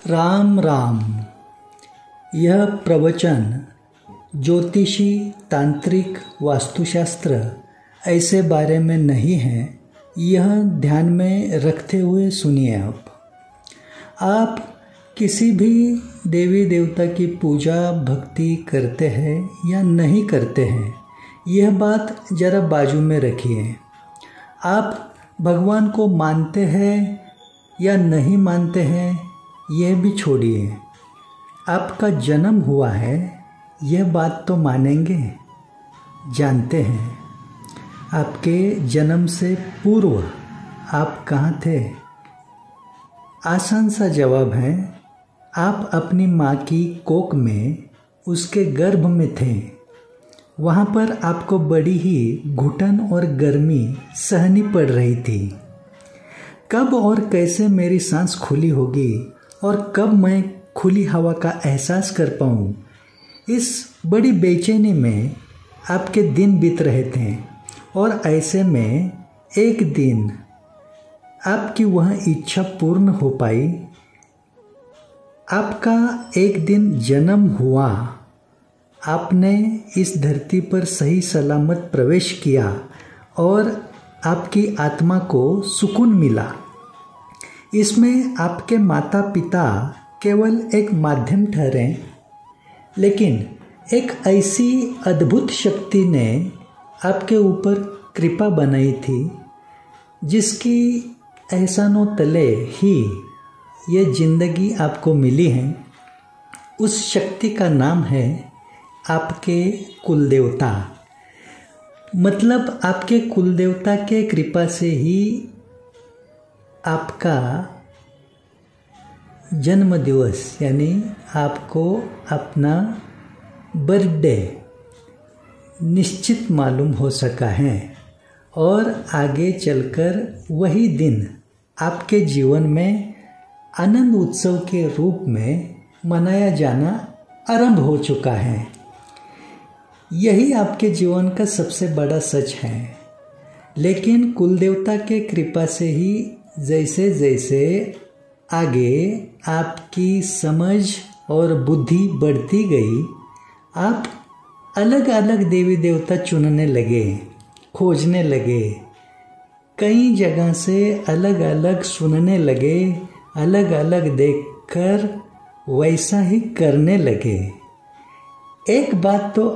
राम राम। यह प्रवचन ज्योतिषी, तांत्रिक, वास्तुशास्त्र ऐसे बारे में नहीं है। यह ध्यान में रखते हुए सुनिए। आप किसी भी देवी देवता की पूजा भक्ति करते हैं या नहीं करते हैं, यह बात जरा बाजू में रखिए। आप भगवान को मानते हैं या नहीं मानते हैं, यह भी छोड़िए। आपका जन्म हुआ है, यह बात तो मानेंगे, जानते हैं। आपके जन्म से पूर्व आप कहाँ थे? आसान सा जवाब है, आप अपनी माँ की कोख में, उसके गर्भ में थे। वहाँ पर आपको बड़ी ही घुटन और गर्मी सहनी पड़ रही थी। कब और कैसे मेरी सांस खुली होगी और कब मैं खुली हवा का एहसास कर पाऊँ, इस बड़ी बेचैनी में आपके दिन बीत रहे थे। और ऐसे में एक दिन आपकी वह इच्छा पूर्ण हो पाई। आपका एक दिन जन्म हुआ, आपने इस धरती पर सही सलामत प्रवेश किया और आपकी आत्मा को सुकून मिला। इसमें आपके माता पिता केवल एक माध्यम ठहरे, लेकिन एक ऐसी अद्भुत शक्ति ने आपके ऊपर कृपा बनाई थी, जिसकी एहसानों तले ही ये जिंदगी आपको मिली है। उस शक्ति का नाम है आपके कुलदेवता। मतलब आपके कुलदेवता के कृपा से ही आपका जन्म दिवस यानी आपको अपना बर्थडे निश्चित मालूम हो सका है। और आगे चलकर वही दिन आपके जीवन में आनंद उत्सव के रूप में मनाया जाना आरंभ हो चुका है। यही आपके जीवन का सबसे बड़ा सच है। लेकिन कुलदेवता के कृपा से ही जैसे जैसे आगे आपकी समझ और बुद्धि बढ़ती गई, आप अलग अलग देवी देवता चुनने लगे, खोजने लगे, कई जगह से अलग अलग सुनने लगे, अलग अलग देखकर वैसा ही करने लगे। एक बात तो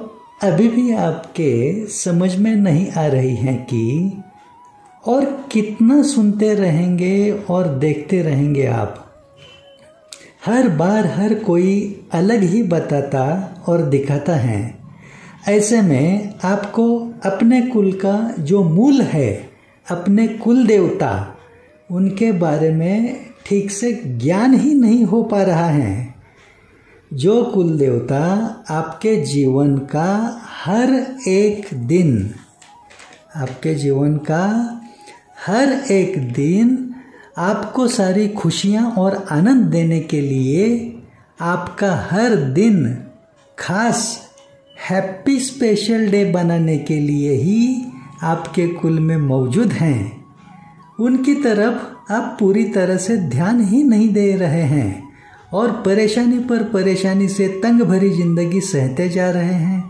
अभी भी आपके समझ में नहीं आ रही है कि और कितना सुनते रहेंगे और देखते रहेंगे आप। हर बार हर कोई अलग ही बताता और दिखाता है। ऐसे में आपको अपने कुल का जो मूल है, अपने कुल देवता, उनके बारे में ठीक से ज्ञान ही नहीं हो पा रहा है। जो कुल देवता आपके जीवन का हर एक दिन, आपके जीवन का हर एक दिन आपको सारी खुशियाँ और आनंद देने के लिए, आपका हर दिन खास हैप्पी स्पेशल डे बनाने के लिए ही आपके कुल में मौजूद हैं, उनकी तरफ आप पूरी तरह से ध्यान ही नहीं दे रहे हैं और परेशानी पर परेशानी से तंग भरी जिंदगी सहते जा रहे हैं।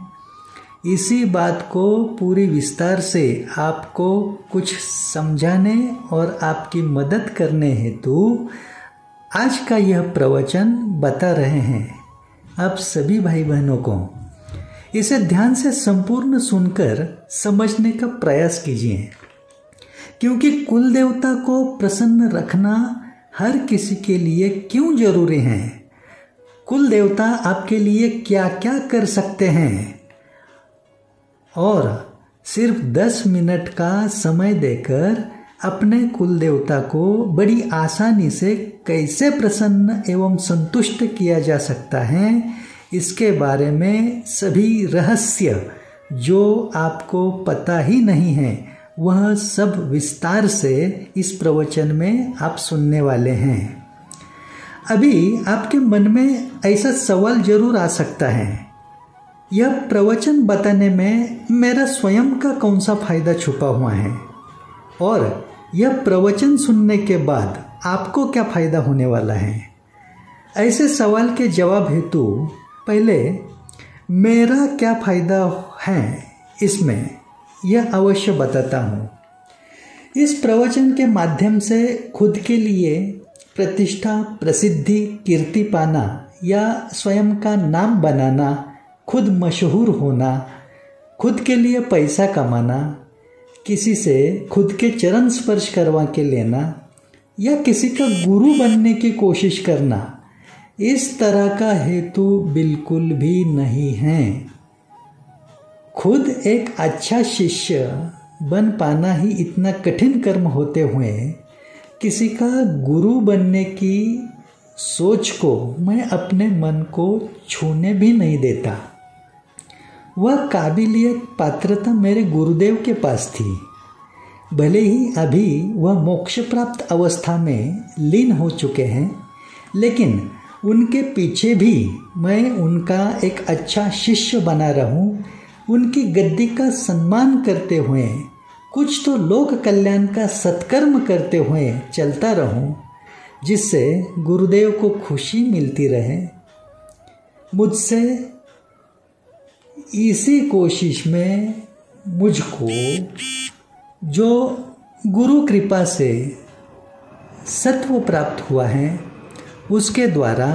इसी बात को पूरी विस्तार से आपको कुछ समझाने और आपकी मदद करने हेतु आज का यह प्रवचन बता रहे हैं आप सभी भाई बहनों को। इसे ध्यान से संपूर्ण सुनकर समझने का प्रयास कीजिए, क्योंकि कुल देवता को प्रसन्न रखना हर किसी के लिए क्यों जरूरी है। कुल देवता आपके लिए क्या क्या कर सकते हैं, और सिर्फ 10 मिनट का समय देकर अपने कुल देवता को बड़ी आसानी से कैसे प्रसन्न एवं संतुष्ट किया जा सकता है, इसके बारे में सभी रहस्य जो आपको पता ही नहीं है, वह सब विस्तार से इस प्रवचन में आप सुनने वाले हैं। अभी आपके मन में ऐसा सवाल जरूर आ सकता है, यह प्रवचन बताने में मेरा स्वयं का कौन सा फायदा छुपा हुआ है, और यह प्रवचन सुनने के बाद आपको क्या फायदा होने वाला है। ऐसे सवाल के जवाब हेतु पहले मेरा क्या फ़ायदा है इसमें यह अवश्य बताता हूँ। इस प्रवचन के माध्यम से खुद के लिए प्रतिष्ठा, प्रसिद्धि, कीर्ति पाना या स्वयं का नाम बनाना, खुद मशहूर होना, खुद के लिए पैसा कमाना, किसी से खुद के चरण स्पर्श करवा के लेना या किसी का गुरु बनने की कोशिश करना, इस तरह का हेतु बिल्कुल भी नहीं है। खुद एक अच्छा शिष्य बन पाना ही इतना कठिन कर्म होते हुए किसी का गुरु बनने की सोच को मैं अपने मन को छूने भी नहीं देता। वह काबिलियत, पात्रता मेरे गुरुदेव के पास थी। भले ही अभी वह मोक्ष प्राप्त अवस्था में लीन हो चुके हैं, लेकिन उनके पीछे भी मैं उनका एक अच्छा शिष्य बना रहूं, उनकी गद्दी का सम्मान करते हुए कुछ तो लोक कल्याण का सत्कर्म करते हुए चलता रहूं, जिससे गुरुदेव को खुशी मिलती रहे। मुझसे इसी कोशिश में मुझको जो गुरु कृपा से सत्व प्राप्त हुआ है, उसके द्वारा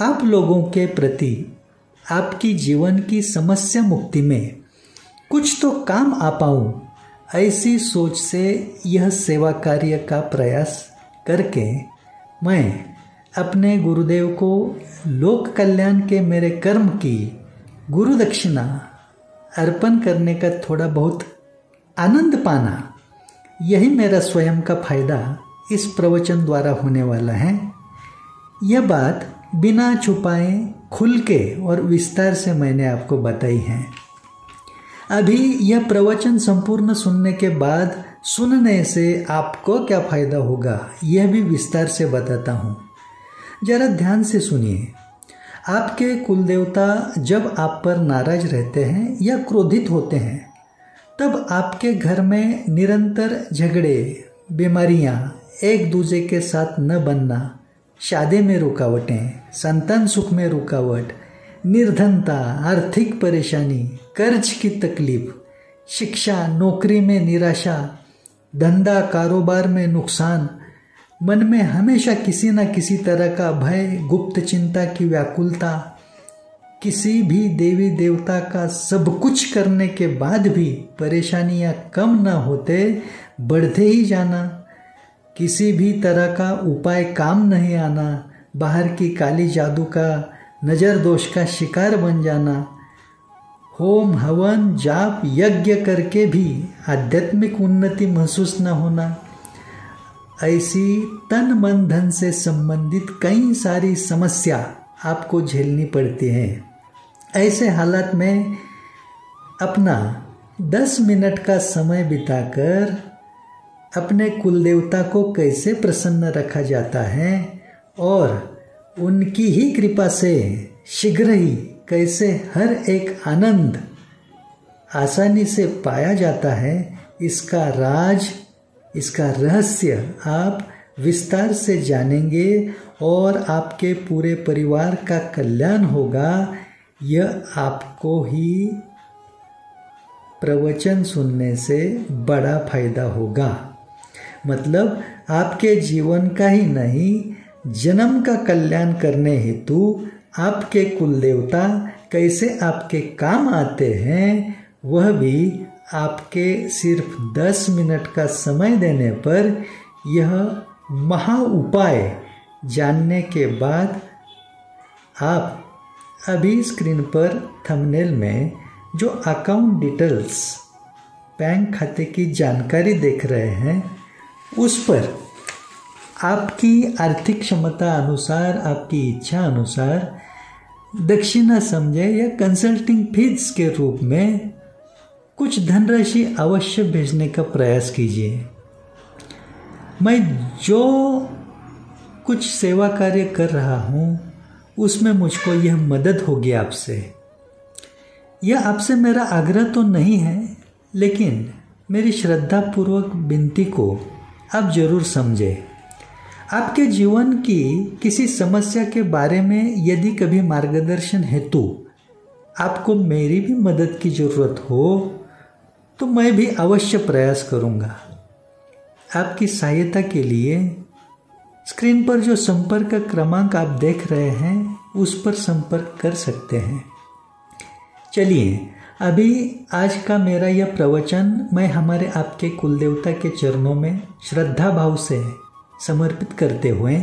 आप लोगों के प्रति आपकी जीवन की समस्या मुक्ति में कुछ तो काम आ पाऊँ, ऐसी सोच से यह सेवा कार्य का प्रयास करके मैं अपने गुरुदेव को लोक कल्याण के मेरे कर्म की गुरु दक्षिणा अर्पण करने का थोड़ा बहुत आनंद पाना, यही मेरा स्वयं का फायदा इस प्रवचन द्वारा होने वाला है। यह बात बिना छुपाए खुल के और विस्तार से मैंने आपको बताई है। अभी यह प्रवचन संपूर्ण सुनने के बाद सुनने से आपको क्या फ़ायदा होगा, यह भी विस्तार से बताता हूँ। जरा ध्यान से सुनिए। आपके कुलदेवता जब आप पर नाराज रहते हैं या क्रोधित होते हैं, तब आपके घर में निरंतर झगड़े, बीमारियाँ, एक दूसरे के साथ न बनना, शादी में रुकावटें, संतान सुख में रुकावट, निर्धनता, आर्थिक परेशानी, कर्ज की तकलीफ, शिक्षा, नौकरी में निराशा, धंधा कारोबार में नुकसान, मन में हमेशा किसी न किसी तरह का भय, गुप्त चिंता की व्याकुलता, किसी भी देवी देवता का सब कुछ करने के बाद भी परेशानियां कम न होते बढ़ते ही जाना, किसी भी तरह का उपाय काम नहीं आना, बाहर की काली जादू का, नज़र दोष का शिकार बन जाना, होम हवन जाप यज्ञ करके भी आध्यात्मिक उन्नति महसूस न होना, ऐसी तन मन धन से संबंधित कई सारी समस्या आपको झेलनी पड़ती है। ऐसे हालात में अपना 10 मिनट का समय बिताकर अपने कुलदेवता को कैसे प्रसन्न रखा जाता है और उनकी ही कृपा से शीघ्र ही कैसे हर एक आनंद आसानी से पाया जाता है, इसका राज, इसका रहस्य आप विस्तार से जानेंगे और आपके पूरे परिवार का कल्याण होगा। यह आपको ही प्रवचन सुनने से बड़ा फायदा होगा। मतलब आपके जीवन का ही नहीं, जन्म का कल्याण करने हेतु आपके कुलदेवता कैसे आपके काम आते हैं, वह भी आपके सिर्फ 10 मिनट का समय देने पर यह महा उपाय जानने के बाद आप अभी स्क्रीन पर थंबनेल में जो अकाउंट डिटेल्स, बैंक खाते की जानकारी देख रहे हैं, उस पर आपकी आर्थिक क्षमता अनुसार, आपकी इच्छा अनुसार दक्षिणा समझे या कंसल्टिंग फीस के रूप में कुछ धनराशि अवश्य भेजने का प्रयास कीजिए। मैं जो कुछ सेवा कार्य कर रहा हूँ उसमें मुझको यह मदद होगी आपसे। यह आपसे मेरा आग्रह तो नहीं है, लेकिन मेरी श्रद्धापूर्वक विनती को आप जरूर समझें। आपके जीवन की किसी समस्या के बारे में यदि कभी मार्गदर्शन हेतु आपको मेरी भी मदद की ज़रूरत हो तो मैं भी अवश्य प्रयास करूँगा। आपकी सहायता के लिए स्क्रीन पर जो संपर्क क्रमांक आप देख रहे हैं उस पर संपर्क कर सकते हैं। चलिए अभी आज का मेरा यह प्रवचन मैं हमारे आपके कुलदेवता के चरणों में श्रद्धा भाव से समर्पित करते हुए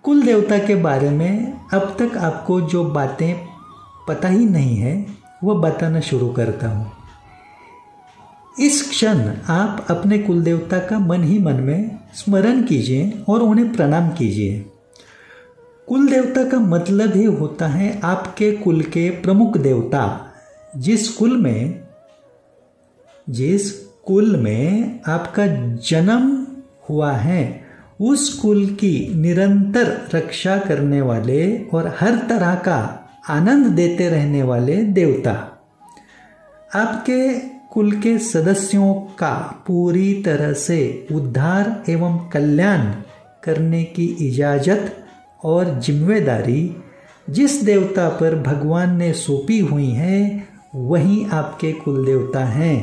कुलदेवता के बारे में अब तक आपको जो बातें पता ही नहीं है वह बताना शुरू करता हूँ। इस क्षण आप अपने कुलदेवता का मन ही मन में स्मरण कीजिए और उन्हें प्रणाम कीजिए। कुलदेवता का मतलब ही होता है आपके कुल के प्रमुख देवता। जिस कुल में आपका जन्म हुआ है उस कुल की निरंतर रक्षा करने वाले और हर तरह का आनंद देते रहने वाले देवता। आपके कुल के सदस्यों का पूरी तरह से उद्धार एवं कल्याण करने की इजाज़त और जिम्मेदारी जिस देवता पर भगवान ने सौंपी हुई है वही आपके कुल देवता हैं।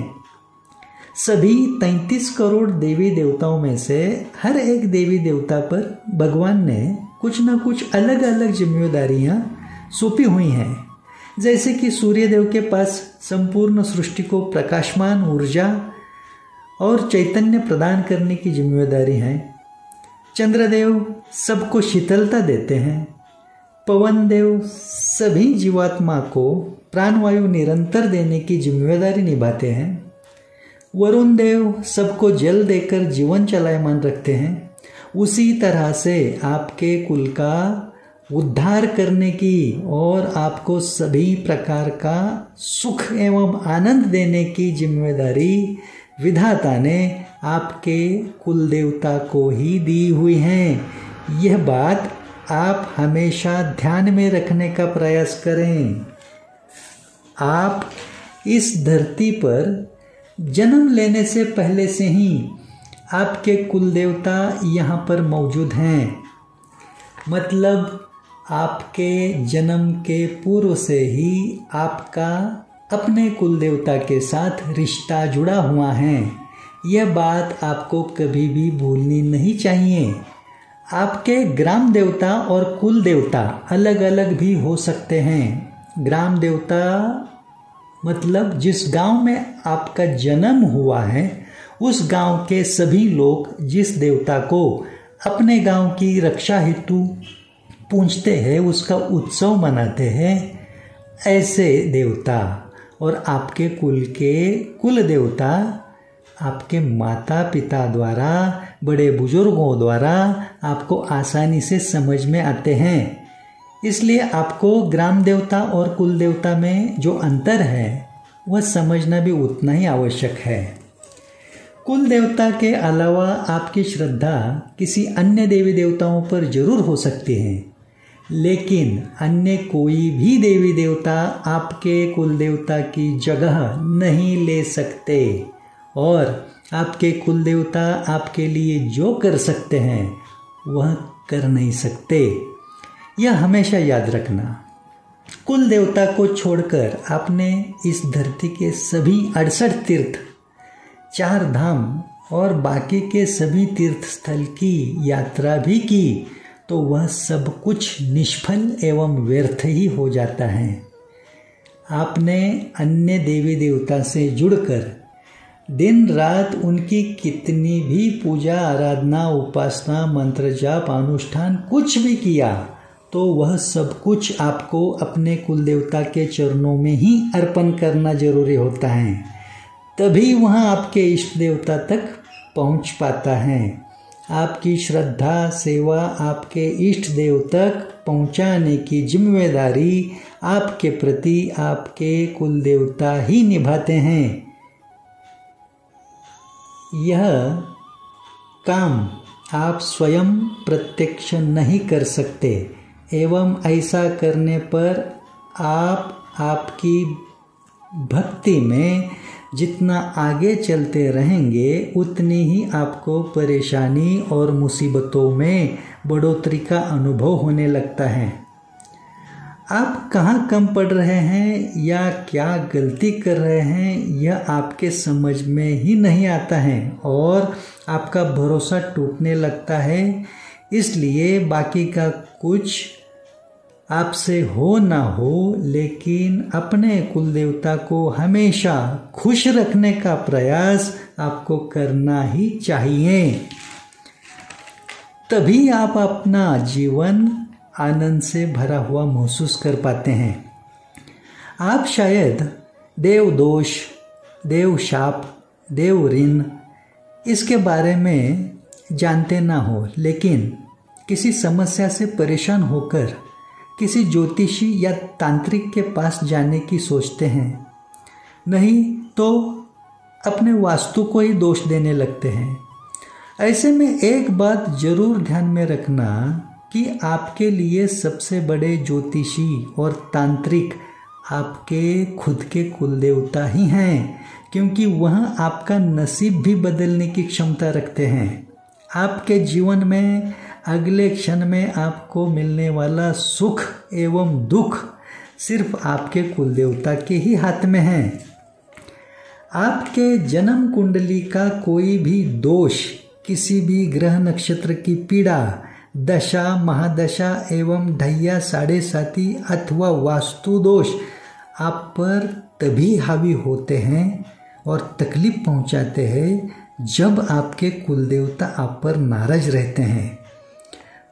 सभी 33 करोड़ देवी देवताओं में से हर एक देवी देवता पर भगवान ने कुछ न कुछ अलग अलग जिम्मेदारियां सौंपी हुई हैं। जैसे कि सूर्यदेव के पास संपूर्ण सृष्टि को प्रकाशमान ऊर्जा और चैतन्य प्रदान करने की जिम्मेदारी है। चंद्रदेव सबको शीतलता देते हैं। पवन देव सभी जीवात्मा को प्राणवायु निरंतर देने की जिम्मेदारी निभाते हैं। वरुण देव सबको जल देकर जीवन चलायमान रखते हैं। उसी तरह से आपके कुल का उद्धार करने की और आपको सभी प्रकार का सुख एवं आनंद देने की जिम्मेदारी विधाता ने आपके कुल देवता को ही दी हुई है। यह बात आप हमेशा ध्यान में रखने का प्रयास करें। आप इस धरती पर जन्म लेने से पहले से ही आपके कुल देवता यहाँ पर मौजूद हैं। मतलब आपके जन्म के पूर्व से ही आपका अपने कुल देवता के साथ रिश्ता जुड़ा हुआ है। यह बात आपको कभी भी भूलनी नहीं चाहिए। आपके ग्राम देवता और कुल देवता अलग अलग भी हो सकते हैं। ग्राम देवता मतलब जिस गांव में आपका जन्म हुआ है उस गांव के सभी लोग जिस देवता को अपने गांव की रक्षा हेतु पूजते हैं उसका उत्सव मनाते हैं ऐसे देवता। और आपके कुल के कुल देवता आपके माता पिता द्वारा बड़े बुजुर्गों द्वारा आपको आसानी से समझ में आते हैं। इसलिए आपको ग्राम देवता और कुल देवता में जो अंतर है वह समझना भी उतना ही आवश्यक है। कुल देवता के अलावा आपकी श्रद्धा किसी अन्य देवी देवताओं पर जरूर हो सकती है, लेकिन अन्य कोई भी देवी देवता आपके कुल देवता की जगह नहीं ले सकते। और आपके कुल देवता आपके लिए जो कर सकते हैं वह कर नहीं सकते। यह हमेशा याद रखना। कुल देवता को छोड़कर आपने इस धरती के सभी 68 तीर्थ, 4 धाम और बाकी के सभी तीर्थ स्थल की यात्रा भी की तो वह सब कुछ निष्फल एवं व्यर्थ ही हो जाता है। आपने अन्य देवी देवता से जुड़कर दिन रात उनकी कितनी भी पूजा आराधना उपासना मंत्र जाप अनुष्ठान कुछ भी किया तो वह सब कुछ आपको अपने कुल देवता के चरणों में ही अर्पण करना जरूरी होता है। तभी वह आपके इष्ट देवता तक पहुंच पाता है। आपकी श्रद्धा सेवा आपके इष्ट देव तक पहुंचाने की जिम्मेदारी आपके प्रति आपके कुल देवता ही निभाते हैं। यह काम आप स्वयं प्रत्यक्ष नहीं कर सकते एवं ऐसा करने पर आप आपकी भक्ति में जितना आगे चलते रहेंगे उतनी ही आपको परेशानी और मुसीबतों में बढ़ोतरी का अनुभव होने लगता है। आप कहाँ कम पड़ रहे हैं या क्या गलती कर रहे हैं यह आपके समझ में ही नहीं आता है और आपका भरोसा टूटने लगता है। इसलिए बाकी का कुछ आपसे हो ना हो, लेकिन अपने कुल देवता को हमेशा खुश रखने का प्रयास आपको करना ही चाहिए। तभी आप अपना जीवन आनंद से भरा हुआ महसूस कर पाते हैं। आप शायद देव दोष, देव शाप, देव ऋण इसके बारे में जानते ना हो, लेकिन किसी समस्या से परेशान होकर किसी ज्योतिषी या तांत्रिक के पास जाने की सोचते हैं, नहीं तो अपने वास्तु को ही दोष देने लगते हैं। ऐसे में एक बात जरूर ध्यान में रखना कि आपके लिए सबसे बड़े ज्योतिषी और तांत्रिक आपके खुद के कुल देवता ही हैं, क्योंकि वह आपका नसीब भी बदलने की क्षमता रखते हैं। आपके जीवन में अगले क्षण में आपको मिलने वाला सुख एवं दुख सिर्फ आपके कुल देवता के ही हाथ में है। आपके जन्म कुंडली का कोई भी दोष, किसी भी ग्रह नक्षत्र की पीड़ा, दशा, महादशा एवं ढैया, साढ़े साती अथवा वास्तु दोष आप पर तभी हावी होते हैं और तकलीफ पहुंचाते हैं जब आपके कुल देवता आप पर नाराज रहते हैं।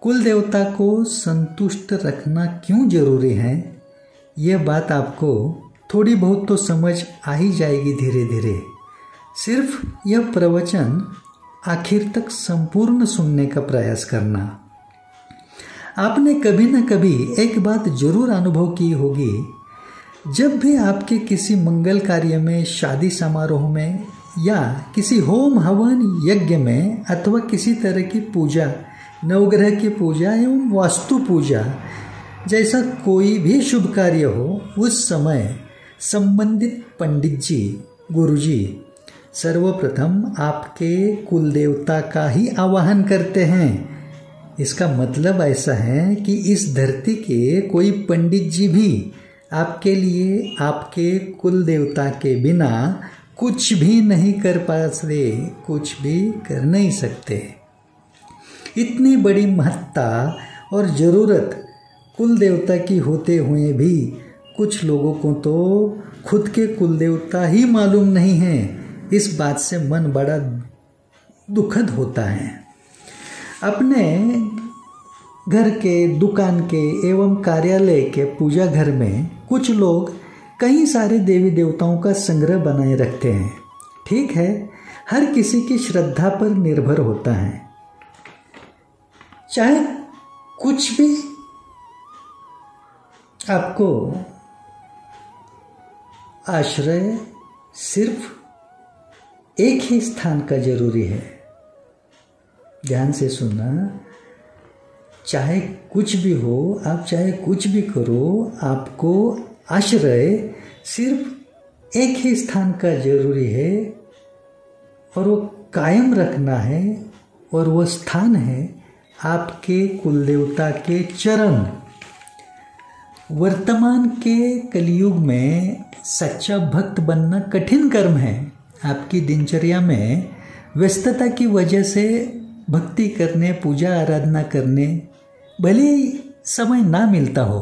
कुल देवता को संतुष्ट रखना क्यों जरूरी है, यह बात आपको थोड़ी बहुत तो समझ आ ही जाएगी धीरे धीरे। सिर्फ यह प्रवचन आखिर तक संपूर्ण सुनने का प्रयास करना। आपने कभी न कभी एक बात जरूर अनुभव की होगी, जब भी आपके किसी मंगल कार्य में, शादी समारोह में या किसी होम हवन यज्ञ में अथवा किसी तरह की पूजा, नवग्रह की पूजा एवं वास्तु पूजा जैसा कोई भी शुभ कार्य हो, उस समय संबंधित पंडित जी, गुरुजी सर्वप्रथम आपके कुल देवता का ही आवाहन करते हैं। इसका मतलब ऐसा है कि इस धरती के कोई पंडित जी भी आपके लिए आपके कुल देवता के बिना कुछ भी नहीं कर पाते, कुछ भी कर नहीं सकते। इतनी बड़ी महत्ता और ज़रूरत कुल देवता की होते हुए भी कुछ लोगों को तो खुद के कुल देवता ही मालूम नहीं है। इस बात से मन बड़ा दुखद होता है। अपने घर के, दुकान के एवं कार्यालय के पूजा घर में कुछ लोग कई सारे देवी देवताओं का संग्रह बनाए रखते हैं। ठीक है, हर किसी की श्रद्धा पर निर्भर होता है। चाहे कुछ भी आपको आश्रय सिर्फ एक ही स्थान का जरूरी है। ध्यान से सुनना, चाहे कुछ भी हो, आप चाहे कुछ भी करो, आपको आश्रय सिर्फ एक ही स्थान का जरूरी है और वो कायम रखना है, और वो स्थान है आपके कुलदेवता के चरण। वर्तमान के कलयुग में सच्चा भक्त बनना कठिन कर्म है। आपकी दिनचर्या में व्यस्तता की वजह से भक्ति करने, पूजा आराधना करने भले ही समय ना मिलता हो,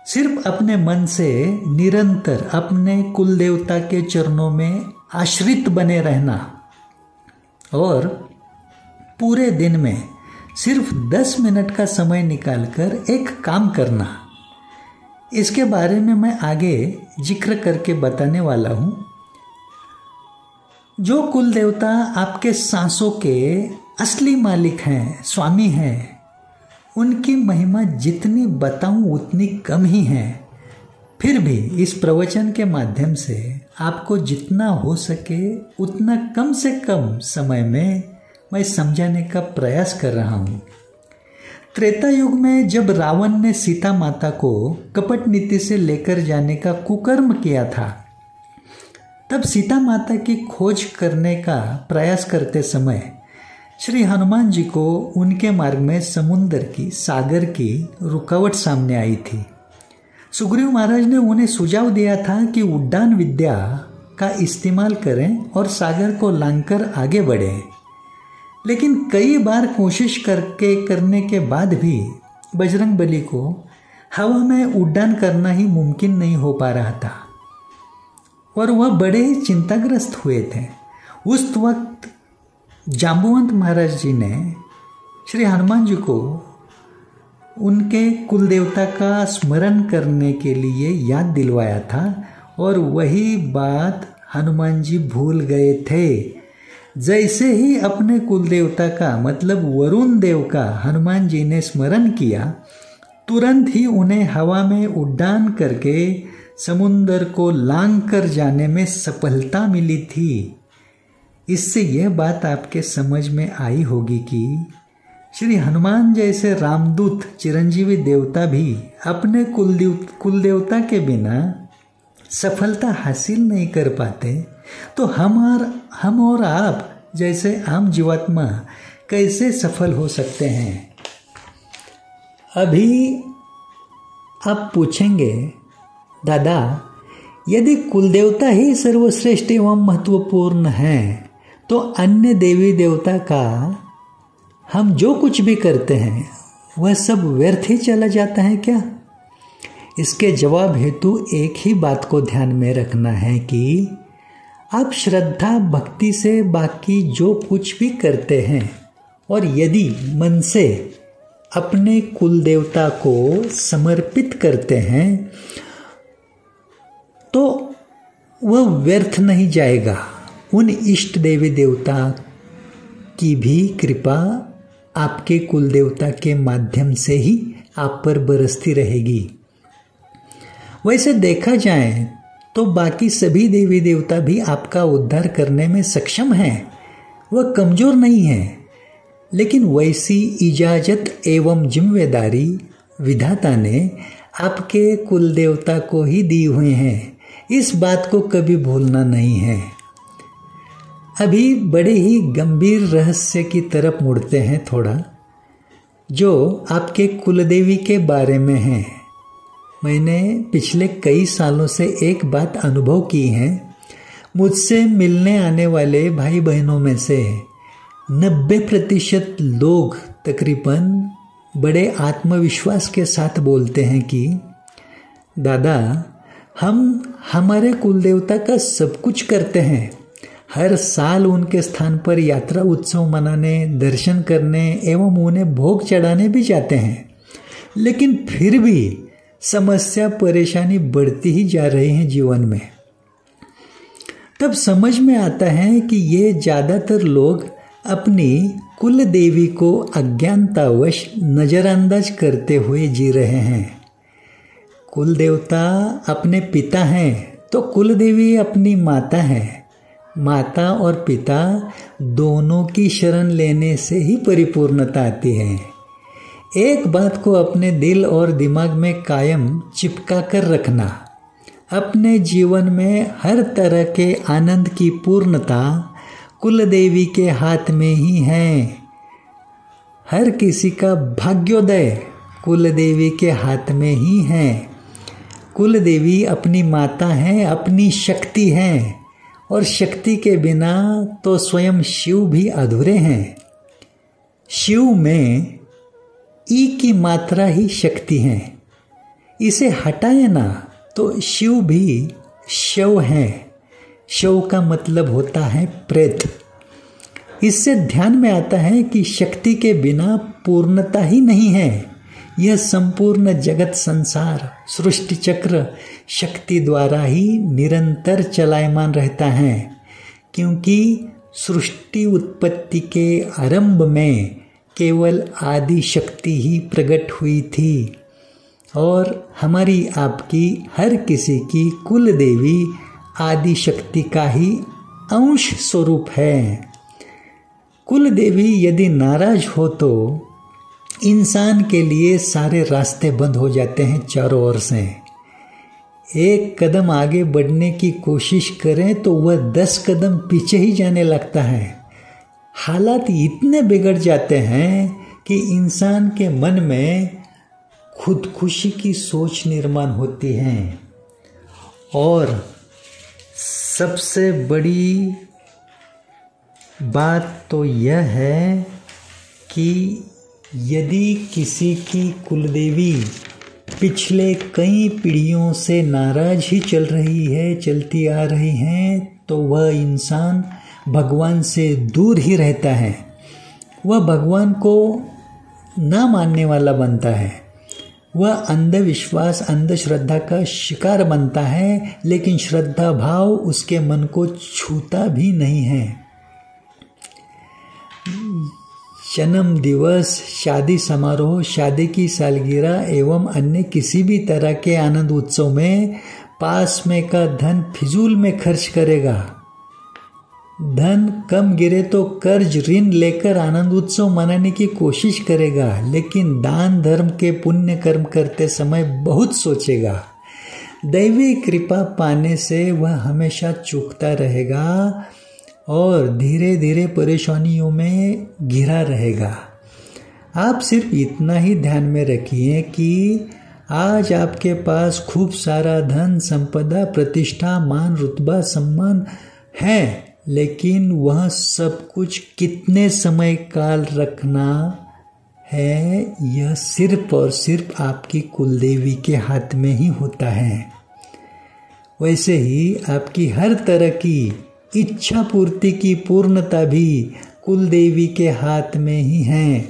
सिर्फ अपने मन से निरंतर अपने कुल देवता के चरणों में आश्रित बने रहना और पूरे दिन में सिर्फ 10 मिनट का समय निकालकर एक काम करना, इसके बारे में मैं आगे जिक्र करके बताने वाला हूँ। जो कुल देवता आपके सांसों के असली मालिक हैं, स्वामी हैं, उनकी महिमा जितनी बताऊं उतनी कम ही है। फिर भी इस प्रवचन के माध्यम से आपको जितना हो सके उतना कम से कम समय में मैं समझाने का प्रयास कर रहा हूँ। त्रेता युग में जब रावण ने सीता माता को कपट नीति से लेकर जाने का कुकर्म किया था, तब सीता माता की खोज करने का प्रयास करते समय श्री हनुमान जी को उनके मार्ग में समुद्र की, सागर की रुकावट सामने आई थी। सुग्रीव महाराज ने उन्हें सुझाव दिया था कि उड्डान विद्या का इस्तेमाल करें और सागर को लांघकर आगे बढ़ें, लेकिन कई बार कोशिश करने के बाद भी बजरंगबली को हवा में उड्डान करना ही मुमकिन नहीं हो पा रहा था और वह बड़े ही चिंताग्रस्त हुए थे। उस वक्त जाम्बुवंत महाराज जी ने श्री हनुमान जी को उनके कुल देवता का स्मरण करने के लिए याद दिलवाया था और वही बात हनुमान जी भूल गए थे। जैसे ही अपने कुल देवता का मतलब वरुण देव का हनुमान जी ने स्मरण किया, तुरंत ही उन्हें हवा में उड्डान करके समुद्र को लांघ कर जाने में सफलता मिली थी। इससे यह बात आपके समझ में आई होगी कि श्री हनुमान जैसे रामदूत चिरंजीवी देवता भी अपने कुल देवता के बिना सफलता हासिल नहीं कर पाते, तो हम और आप जैसे आम जीवात्मा कैसे सफल हो सकते हैं। अभी आप पूछेंगे, दादा यदि कुलदेवता ही सर्वश्रेष्ठ एवं महत्वपूर्ण है तो अन्य देवी देवता का हम जो कुछ भी करते हैं वह सब व्यर्थ ही चला जाता है क्या? इसके जवाब हेतु एक ही बात को ध्यान में रखना है कि आप श्रद्धा भक्ति से बाकी जो कुछ भी करते हैं और यदि मन से अपने कुल देवता को समर्पित करते हैं तो वह व्यर्थ नहीं जाएगा। उन इष्ट देवी देवता की भी कृपा आपके कुल देवता के माध्यम से ही आप पर बरसती रहेगी। वैसे देखा जाए तो बाकी सभी देवी देवता भी आपका उद्धार करने में सक्षम हैं, वह कमजोर नहीं है, लेकिन वैसी इजाजत एवं जिम्मेदारी विधाता ने आपके कुल देवता को ही दी हुई है। इस बात को कभी भूलना नहीं है। अभी बड़े ही गंभीर रहस्य की तरफ मुड़ते हैं थोड़ा, जो आपके कुलदेवी के बारे में है। मैंने पिछले कई सालों से एक बात अनुभव की है। मुझसे मिलने आने वाले भाई बहनों में से 90% लोग तकरीबन बड़े आत्मविश्वास के साथ बोलते हैं कि दादा हम हमारे कुलदेवता का सब कुछ करते हैं। हर साल उनके स्थान पर यात्रा उत्सव मनाने, दर्शन करने एवं उन्हें भोग चढ़ाने भी जाते हैं, लेकिन फिर भी समस्या परेशानी बढ़ती ही जा रही है जीवन में। तब समझ में आता है कि ये ज़्यादातर लोग अपनी कुल देवी को अज्ञानतावश नज़रअंदाज करते हुए जी रहे हैं। कुल देवता अपने पिता हैं तो कुल देवी अपनी माता है। माता और पिता दोनों की शरण लेने से ही परिपूर्णता आती है। एक बात को अपने दिल और दिमाग में कायम चिपका कर रखना, अपने जीवन में हर तरह के आनंद की पूर्णता कुल देवी के हाथ में ही है। हर किसी का भाग्योदय कुल देवी के हाथ में ही है। कुल देवी अपनी माता है, अपनी शक्ति है, और शक्ति के बिना तो स्वयं शिव भी अधूरे हैं। शिव में ई की मात्रा ही शक्ति है। इसे हटाए ना तो शिव भी शव है। शव का मतलब होता है प्रेत। इससे ध्यान में आता है कि शक्ति के बिना पूर्णता ही नहीं है। यह संपूर्ण जगत संसार सृष्टि चक्र शक्ति द्वारा ही निरंतर चलायमान रहता है, क्योंकि सृष्टि उत्पत्ति के आरंभ में केवल आदि शक्ति ही प्रकट हुई थी और हमारी आपकी हर किसी की कुल देवी आदि शक्ति का ही अंश स्वरूप है। कुल देवी यदि नाराज हो तो इंसान के लिए सारे रास्ते बंद हो जाते हैं चारों ओर से। एक कदम आगे बढ़ने की कोशिश करें तो वह 10 कदम पीछे ही जाने लगता है। हालात इतने बिगड़ जाते हैं कि इंसान के मन में खुदकुशी की सोच निर्माण होती है। और सबसे बड़ी बात तो यह है कि यदि किसी की कुलदेवी पिछले कई पीढ़ियों से नाराज ही चलती आ रही है, तो वह इंसान भगवान से दूर ही रहता है। वह भगवान को ना मानने वाला बनता है। वह अंधविश्वास, अंधश्रद्धा का शिकार बनता है, लेकिन श्रद्धा भाव उसके मन को छूता भी नहीं है। जन्म दिवस, शादी समारोह, शादी की सालगिरह एवं अन्य किसी भी तरह के आनंद उत्सव में पास में का धन फिजूल में खर्च करेगा। धन कम गिरे तो कर्ज ऋण लेकर आनंद उत्सव मनाने की कोशिश करेगा, लेकिन दान धर्म के पुण्य कर्म करते समय बहुत सोचेगा। दैवी कृपा पाने से वह हमेशा चूकता रहेगा और धीरे धीरे परेशानियों में घिरा रहेगा। आप सिर्फ इतना ही ध्यान में रखिए कि आज आपके पास खूब सारा धन, संपदा, प्रतिष्ठा, मान, रुतबा, सम्मान है, लेकिन वह सब कुछ कितने समय काल रखना है, यह सिर्फ और सिर्फ आपकी कुलदेवी के हाथ में ही होता है। वैसे ही आपकी हर तरह की इच्छा पूर्ति की पूर्णता भी कुलदेवी के हाथ में ही है।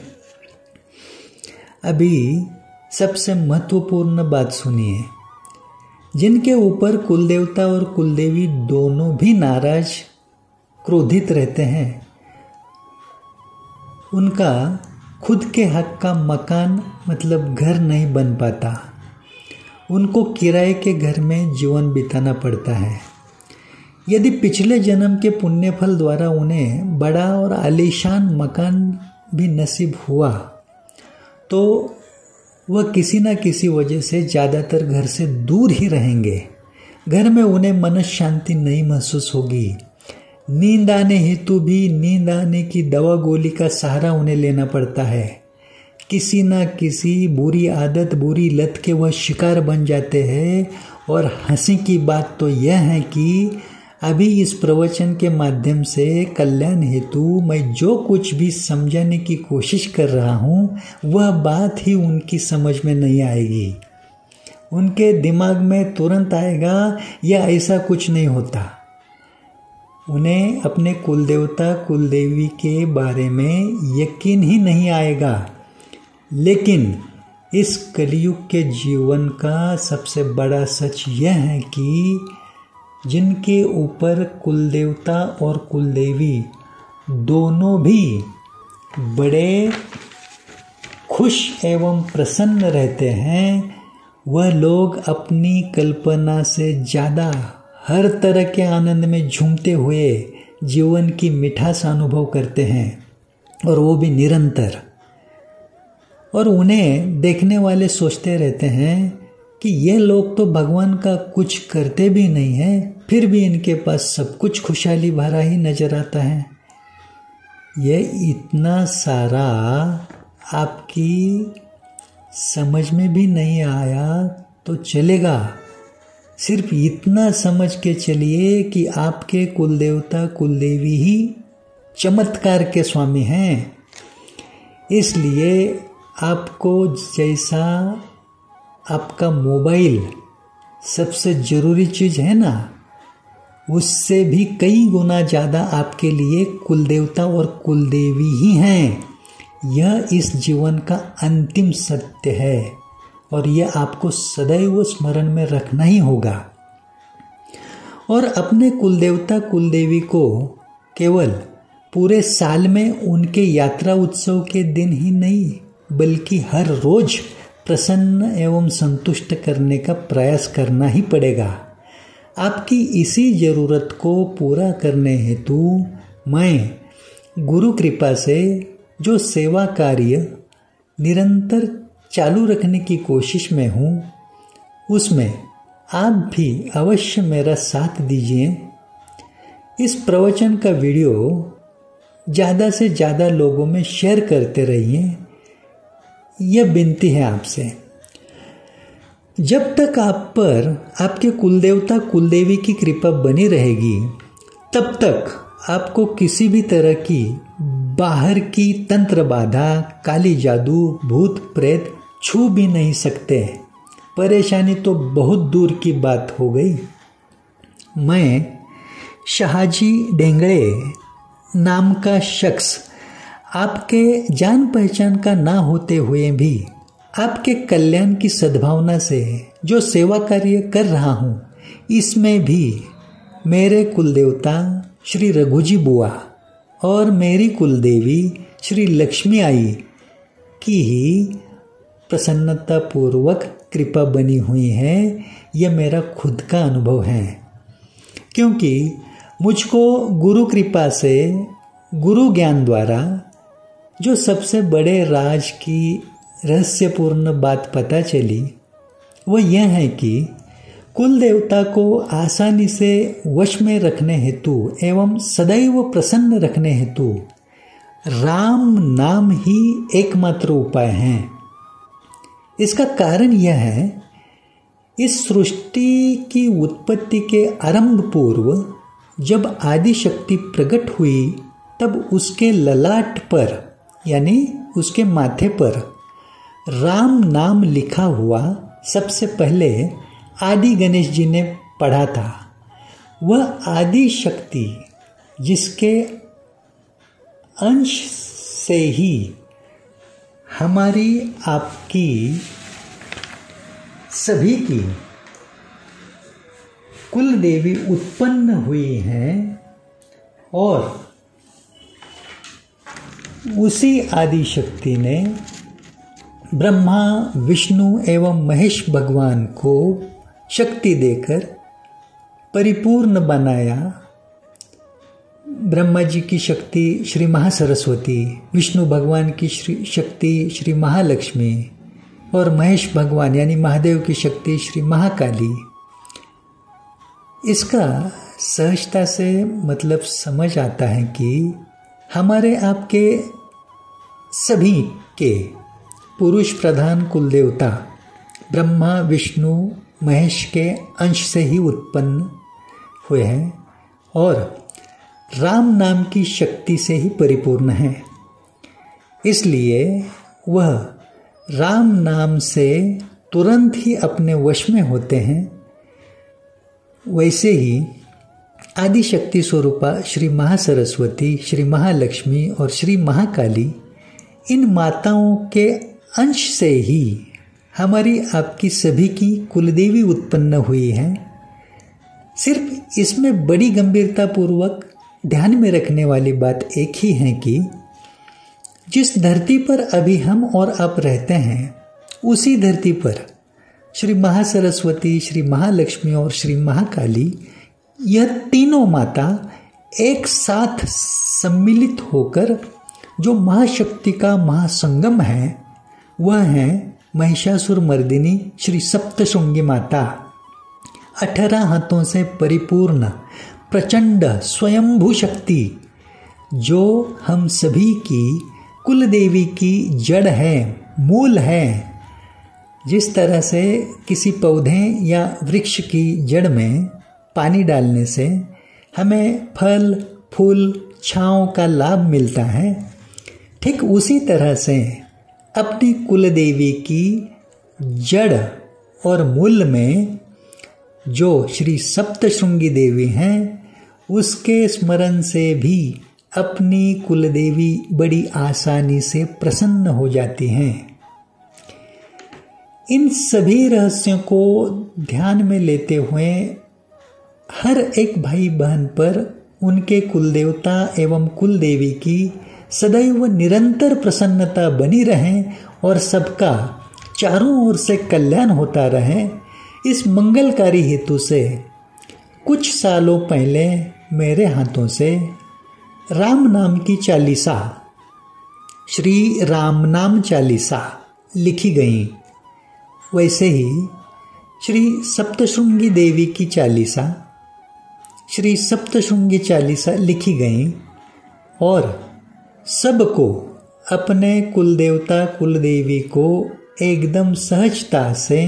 अभी सबसे महत्वपूर्ण बात सुनिए। जिनके ऊपर कुलदेवता और कुलदेवी दोनों भी नाराज, क्रोधित रहते हैं, उनका खुद के हक का मकान मतलब घर नहीं बन पाता। उनको किराए के घर में जीवन बिताना पड़ता है। यदि पिछले जन्म के पुण्य फल द्वारा उन्हें बड़ा और आलीशान मकान भी नसीब हुआ, तो वह किसी न किसी वजह से ज़्यादातर घर से दूर ही रहेंगे। घर में उन्हें मन शांति नहीं महसूस होगी। नींद आने हेतु भी नींद आने की दवा गोली का सहारा उन्हें लेना पड़ता है। किसी न किसी बुरी आदत, बुरी लत के वह शिकार बन जाते हैं। और हंसी की बात तो यह है कि अभी इस प्रवचन के माध्यम से कल्याण हेतु मैं जो कुछ भी समझाने की कोशिश कर रहा हूँ, वह बात ही उनकी समझ में नहीं आएगी। उनके दिमाग में तुरंत आएगा या ऐसा कुछ नहीं होता। उन्हें अपने कुलदेवता कुलदेवी के बारे में यकीन ही नहीं आएगा। लेकिन इस कलयुग के जीवन का सबसे बड़ा सच यह है कि जिनके ऊपर कुलदेवता और कुलदेवी दोनों भी बड़े खुश एवं प्रसन्न रहते हैं, वह लोग अपनी कल्पना से ज़्यादा हर तरह के आनंद में झूमते हुए जीवन की मिठास अनुभव करते हैं, और वो भी निरंतर। और उन्हें देखने वाले सोचते रहते हैं कि ये लोग तो भगवान का कुछ करते भी नहीं है, फिर भी इनके पास सब कुछ खुशहाली भरा ही नजर आता है। यह इतना सारा आपकी समझ में भी नहीं आया तो चलेगा। सिर्फ इतना समझ के चलिए कि आपके कुलदेवता कुलदेवी ही चमत्कार के स्वामी हैं। इसलिए आपको जैसा आपका मोबाइल सबसे ज़रूरी चीज़ है ना, उससे भी कई गुना ज़्यादा आपके लिए कुलदेवता और कुलदेवी ही हैं। यह इस जीवन का अंतिम सत्य है और यह आपको सदैव स्मरण में रखना ही होगा। और अपने कुलदेवता कुलदेवी को केवल पूरे साल में उनके यात्रा उत्सव के दिन ही नहीं, बल्कि हर रोज प्रसन्न एवं संतुष्ट करने का प्रयास करना ही पड़ेगा। आपकी इसी ज़रूरत को पूरा करने हेतु मैं गुरु कृपा से जो सेवा कार्य निरंतर चालू रखने की कोशिश में हूँ, उसमें आप भी अवश्य मेरा साथ दीजिए। इस प्रवचन का वीडियो ज़्यादा से ज़्यादा लोगों में शेयर करते रहिए, यह विनती है आपसे। जब तक आप पर आपके कुलदेवता कुलदेवी की कृपा बनी रहेगी, तब तक आपको किसी भी तरह की बाहर की तंत्र बाधा, काली जादू, भूत प्रेत छू भी नहीं सकते। परेशानी तो बहुत दूर की बात हो गई। मैं शाहजी डेंगड़े नाम का शख्स आपके जान पहचान का ना होते हुए भी आपके कल्याण की सद्भावना से जो सेवा कार्य कर रहा हूँ, इसमें भी मेरे कुलदेवता श्री रघुजी बुआ और मेरी कुलदेवी श्री लक्ष्मी आई की ही प्रसन्नता पूर्वक कृपा बनी हुई है। यह मेरा खुद का अनुभव है, क्योंकि मुझको गुरु कृपा से, गुरु ज्ञान द्वारा जो सबसे बड़े राज की रहस्यपूर्ण बात पता चली, वह यह है कि कुल देवता को आसानी से वश में रखने हेतु एवं सदैव प्रसन्न रखने हेतु राम नाम ही एकमात्र उपाय है। इसका कारण यह है, इस सृष्टि की उत्पत्ति के आरंभ पूर्व जब आदि शक्ति प्रकट हुई, तब उसके ललाट पर यानी उसके माथे पर राम नाम लिखा हुआ सबसे पहले आदि गणेश जी ने पढ़ा था। वह आदि शक्ति जिसके अंश से ही हमारी आपकी सभी की कुल देवी उत्पन्न हुई हैं, और उसी आदि शक्ति ने ब्रह्मा, विष्णु एवं महेश भगवान को शक्ति देकर परिपूर्ण बनाया। ब्रह्मा जी की शक्ति श्री महासरस्वती, विष्णु भगवान की शक्ति श्री महालक्ष्मी और महेश भगवान यानी महादेव की शक्ति श्री महाकाली। इसका सहजता से मतलब समझ आता है कि हमारे आपके सभी के पुरुष प्रधान कुल देवता ब्रह्मा, विष्णु, महेश के अंश से ही उत्पन्न हुए हैं और राम नाम की शक्ति से ही परिपूर्ण है। इसलिए वह राम नाम से तुरंत ही अपने वश में होते हैं। वैसे ही आदि शक्ति स्वरूपा श्री महासरस्वती, श्री महालक्ष्मी और श्री महाकाली, इन माताओं के अंश से ही हमारी आपकी सभी की कुलदेवी उत्पन्न हुई है। सिर्फ इसमें बड़ी गंभीरता पूर्वक ध्यान में रखने वाली बात एक ही है कि जिस धरती पर अभी हम और आप रहते हैं, उसी धरती पर श्री महासरस्वती, श्री महालक्ष्मी और श्री महाकाली, यह तीनों माता एक साथ सम्मिलित होकर जो महाशक्ति का महासंगम है, वह है महिषासुर मर्दिनी श्री सप्तशृंगी माता। 18 हाथों से परिपूर्ण प्रचंड स्वयंभू शक्ति, जो हम सभी की कुल देवी की जड़ है, मूल है। जिस तरह से किसी पौधे या वृक्ष की जड़ में पानी डालने से हमें फल, फूल, छांव का लाभ मिलता है, ठीक उसी तरह से अपनी कुल देवी की जड़ और मूल में जो श्री सप्तशृंगी देवी हैं, उसके स्मरण से भी अपनी कुलदेवी बड़ी आसानी से प्रसन्न हो जाती हैं। इन सभी रहस्यों को ध्यान में लेते हुए हर एक भाई बहन पर उनके कुलदेवता एवं कुलदेवी की सदैव निरंतर प्रसन्नता बनी रहे और सबका चारों ओर से कल्याण होता रहे, इस मंगलकारी हेतु से कुछ सालों पहले मेरे हाथों से राम नाम की चालीसा, श्री राम नाम चालीसा लिखी गई। वैसे ही श्री सप्तशृंगी देवी की चालीसा, श्री सप्तशृंगी चालीसा लिखी गई और सबको अपने कुलदेवता कुलदेवी को एकदम सहजता से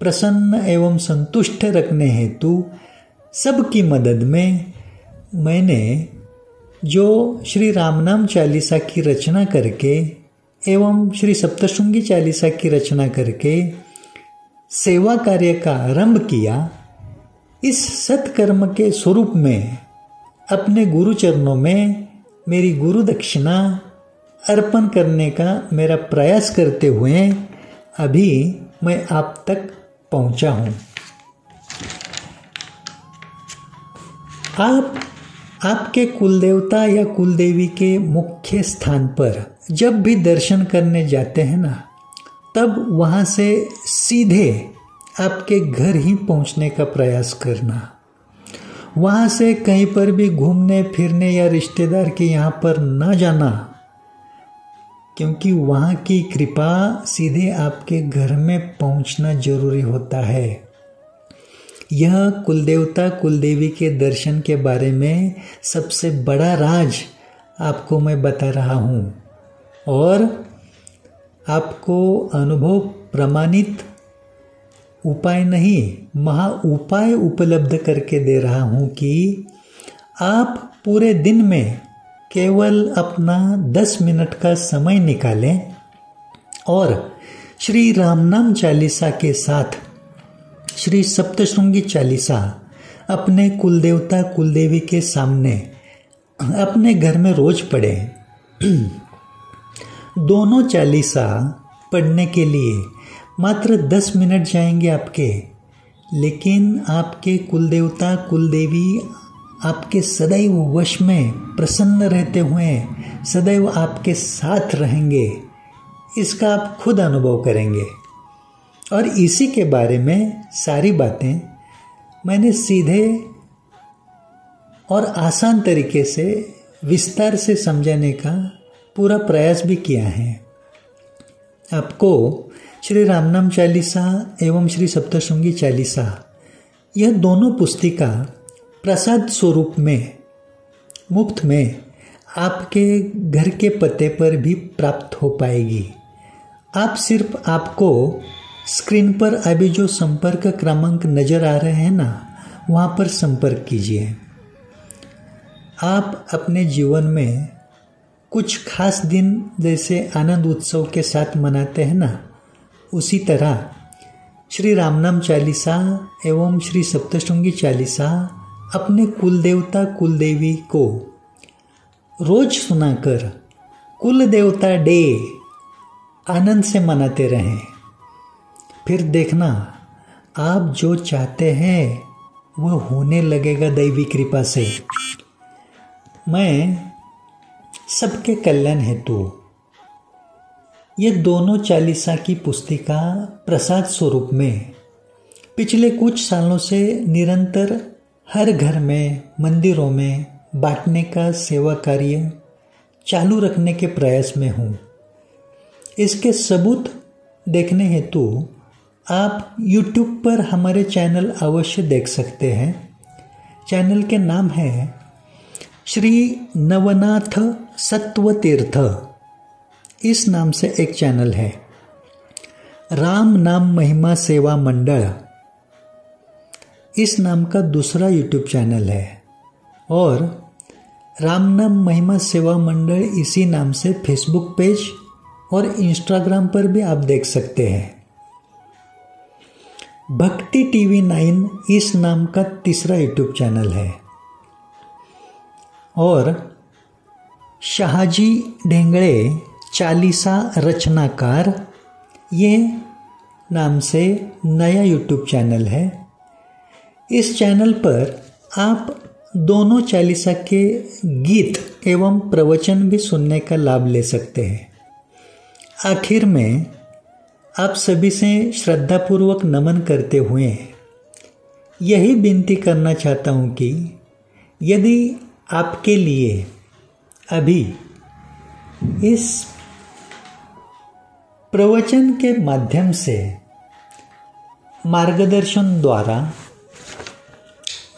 प्रसन्न एवं संतुष्ट रखने हेतु सबकी मदद में मैंने जो श्री रामनाम चालीसा की रचना करके एवं श्री सप्तशृंगी चालीसा की रचना करके सेवा कार्य का आरंभ किया। इस सत्कर्म के स्वरूप में अपने गुरु चरणों में मेरी गुरु दक्षिणा अर्पण करने का मेरा प्रयास करते हुए अभी मैं आप तक पहुंचा हूं। आपके कुलदेवता या कुलदेवी के मुख्य स्थान पर जब भी दर्शन करने जाते हैं ना, तब वहां से सीधे आपके घर ही पहुंचने का प्रयास करना। वहां से कहीं पर भी घूमने फिरने या रिश्तेदार के यहाँ पर ना जाना, क्योंकि वहाँ की कृपा सीधे आपके घर में पहुँचना जरूरी होता है। यह कुलदेवता कुलदेवी के दर्शन के बारे में सबसे बड़ा राज आपको मैं बता रहा हूँ और आपको अनुभव प्रमाणित उपाय नहीं, महा उपाय उपलब्ध करके दे रहा हूँ कि आप पूरे दिन में केवल अपना 10 मिनट का समय निकालें और श्री रामनाम चालीसा के साथ श्री सप्तशृंगी चालीसा अपने कुलदेवता कुलदेवी के सामने अपने घर में रोज पढ़ें। दोनों चालीसा पढ़ने के लिए मात्र 10 मिनट जाएंगे आपके, लेकिन आपके कुलदेवता कुलदेवी आपके सदैव वश में प्रसन्न रहते हुए सदैव आपके साथ रहेंगे। इसका आप खुद अनुभव करेंगे और इसी के बारे में सारी बातें मैंने सीधे और आसान तरीके से विस्तार से समझाने का पूरा प्रयास भी किया है। आपको श्री रामनाम चालीसा एवं श्री सप्तशृंगी चालीसा यह दोनों पुस्तिका प्रसाद स्वरूप में मुफ्त में आपके घर के पते पर भी प्राप्त हो पाएगी। आप सिर्फ आपको स्क्रीन पर अभी जो संपर्क क्रमांक नज़र आ रहे हैं ना, वहाँ पर संपर्क कीजिए। आप अपने जीवन में कुछ खास दिन जैसे आनंद उत्सव के साथ मनाते हैं ना, उसी तरह श्री रामनाम चालीसा एवं श्री सप्तशृंगी चालीसा अपने कुलदेवता कुलदेवी को रोज सुनाकर कुलदेवता डे आनंद से मनाते रहें। फिर देखना आप जो चाहते हैं वह होने लगेगा दैवी कृपा से। मैं सबके कल्याण हेतु ये दोनों चालीसा की पुस्तिका प्रसाद स्वरूप में पिछले कुछ सालों से निरंतर हर घर में मंदिरों में बांटने का सेवा कार्य चालू रखने के प्रयास में हूँ। इसके सबूत देखने हेतु आप YouTube पर हमारे चैनल अवश्य देख सकते हैं। चैनल के नाम है श्री नवनाथ सत्वतीर्थ, इस नाम से एक चैनल है। राम नाम महिमा सेवा मंडल इस नाम का दूसरा YouTube चैनल है और राम नाम महिमा सेवा मंडल इसी नाम से फेसबुक पेज और इंस्टाग्राम पर भी आप देख सकते हैं। भक्ति टीवी 9 इस नाम का तीसरा YouTube चैनल है और शाहजी ढेंगड़े चालीसा रचनाकार ये नाम से नया YouTube चैनल है। इस चैनल पर आप दोनों चालीसा के गीत एवं प्रवचन भी सुनने का लाभ ले सकते हैं। आखिर में आप सभी से श्रद्धापूर्वक नमन करते हुए यही विनती करना चाहता हूँ कि यदि आपके लिए अभी इस प्रवचन के माध्यम से मार्गदर्शन द्वारा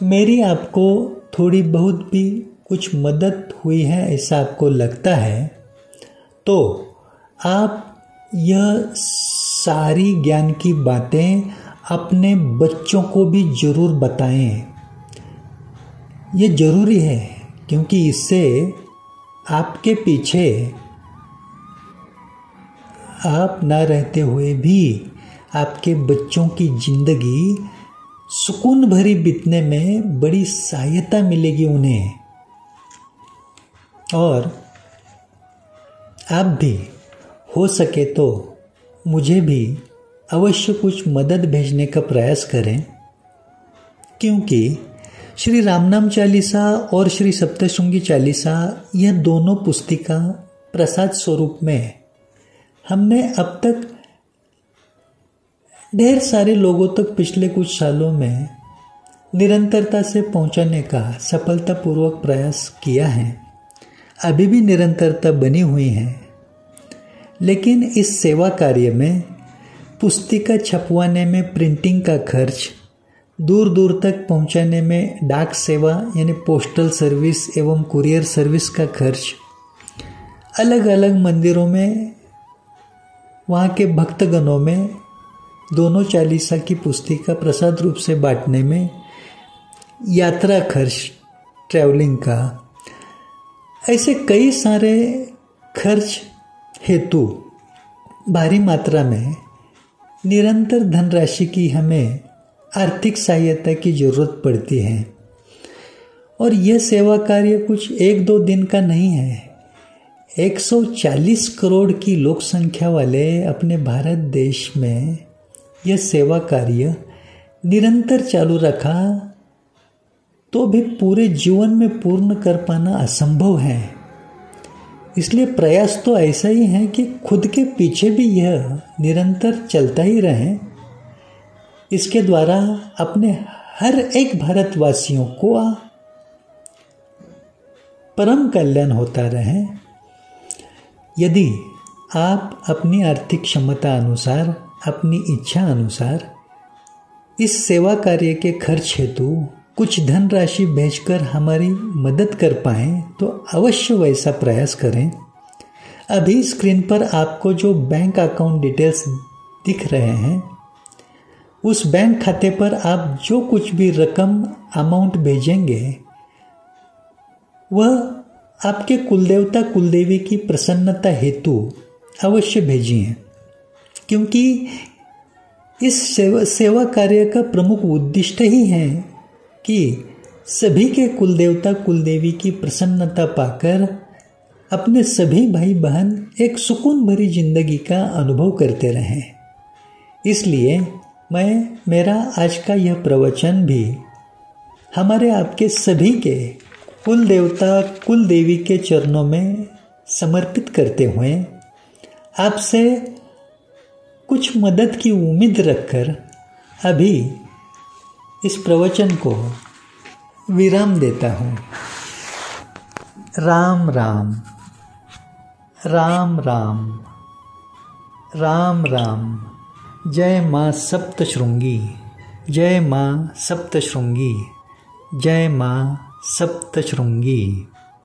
मेरी आपको थोड़ी बहुत भी कुछ मदद हुई है ऐसा आपको लगता है तो आप यह सारी ज्ञान की बातें अपने बच्चों को भी जरूर बताएं। ये जरूरी है क्योंकि इससे आपके पीछे आप ना रहते हुए भी आपके बच्चों की जिंदगी सुकून भरी बीतने में बड़ी सहायता मिलेगी उन्हें। और आप भी हो सके तो मुझे भी अवश्य कुछ मदद भेजने का प्रयास करें, क्योंकि श्री रामनाम चालीसा और श्री सप्तशृंगी चालीसा यह दोनों पुस्तिका प्रसाद स्वरूप में हमने अब तक ढेर सारे लोगों तक पिछले कुछ सालों में निरंतरता से पहुंचाने का सफलतापूर्वक प्रयास किया है। अभी भी निरंतरता बनी हुई है, लेकिन इस सेवा कार्य में पुस्तिका छपवाने में प्रिंटिंग का खर्च, दूर दूर तक पहुंचाने में डाक सेवा यानी पोस्टल सर्विस एवं कुरियर सर्विस का खर्च, अलग अलग मंदिरों में वहाँ के भक्तगणों में दोनों चालीसा की पुस्तिका प्रसाद रूप से बांटने में यात्रा खर्च, ट्रैवलिंग का, ऐसे कई सारे खर्च हेतु भारी मात्रा में निरंतर धनराशि की हमें आर्थिक सहायता की जरूरत पड़ती है। और यह सेवा कार्य कुछ एक दो दिन का नहीं है। 140 करोड़ की लोक संख्या वाले अपने भारत देश में यह सेवा कार्य निरंतर चालू रखा तो भी पूरे जीवन में पूर्ण कर पाना असंभव है। इसलिए प्रयास तो ऐसा ही है कि खुद के पीछे भी यह निरंतर चलता ही रहे। इसके द्वारा अपने हर एक भारतवासियों को परम कल्याण होता रहे। यदि आप अपनी आर्थिक क्षमता अनुसार, अपनी इच्छा अनुसार इस सेवा कार्य के खर्च हेतु कुछ धनराशि भेजकर हमारी मदद कर पाएं तो अवश्य वैसा प्रयास करें। अभी स्क्रीन पर आपको जो बैंक अकाउंट डिटेल्स दिख रहे हैं, उस बैंक खाते पर आप जो कुछ भी रकम अमाउंट भेजेंगे वह आपके कुलदेवता कुलदेवी की प्रसन्नता हेतु अवश्य भेजिए, क्योंकि इस सेवा कार्य का प्रमुख उद्देश्य ही है कि सभी के कुलदेवता कुलदेवी की प्रसन्नता पाकर अपने सभी भाई बहन एक सुकून भरी जिंदगी का अनुभव करते रहें। इसलिए मेरा आज का यह प्रवचन भी हमारे आपके सभी के कुल देवता कुल देवी के चरणों में समर्पित करते हुए आपसे कुछ मदद की उम्मीद रखकर अभी इस प्रवचन को विराम देता हूँ। राम राम, राम राम, राम राम। जय माँ सप्तशृंगी, जय माँ सप्तशृंगी, जय माँ सप्तशृंगी।